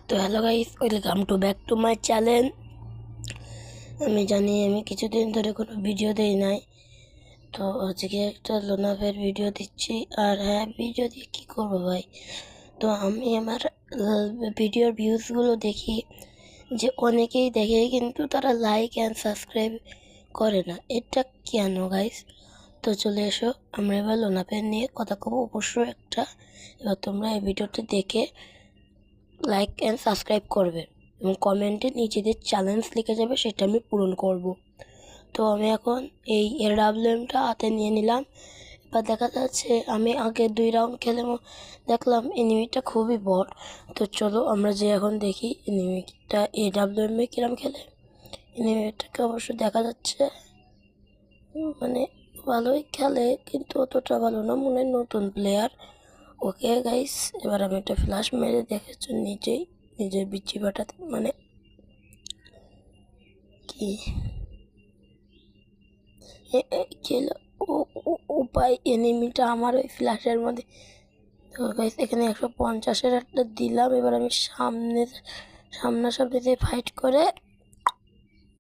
তো hello guys, welcome to back to my channel. আমি জানি আমি কিছুদিন ধরে কোনো ভিডিও দেই নাই, তো আজকে একটা লোনাভের ভিডিও দিচ্ছি। আর হ্যাঁ, ভিডিও দিয়ে কী করবো ভাই, তো আমি আমার ভিডিওর ভিউজগুলো দেখি যে অনেকেই দেখে কিন্তু তারা লাইক অ্যান্ড সাবস্ক্রাইব করে না। এটা কেন গাইস? তো চলে এসো, আমরা এবার লোনাভের নিয়ে কথা কব অবশ্যই একটা। এবার তোমরা এই ভিডিওটি দেখে লাইক অ্যান্ড সাবস্ক্রাইব করবে এবং কমেন্টে নিজেদের চ্যালেঞ্জ লিখে যাবে, সেটা আমি পূরণ করব। তো আমি এখন এই AWMটা হাতে নিয়ে নিলাম। এবার দেখা যাচ্ছে আমি আগে 2 রাউন্ড খেলে দেখলাম এনিমিটা খুবই বট। তো চলো আমরা যে এখন দেখি এনিমিটা AWM কিরম খেলে। এনিমিটাকে অবশ্য দেখা যাচ্ছে মানে ভালোই খেলে, কিন্তু অতটা ভালো না, মনে হয় নতুন প্লেয়ার। ওকে গাইস, এবার আমি একটা ফ্ল্যাশ মেরে দেখেছো নিজের বিচি বাটাতে, মানে কি খেলো উপায় এনিমিটা আমার ওই ফ্ল্যাশের মধ্যে। তো গাইস এখানে 150-এর একটা দিলাম। এবার আমি সামনাসামনি দিয়ে ফাইট করে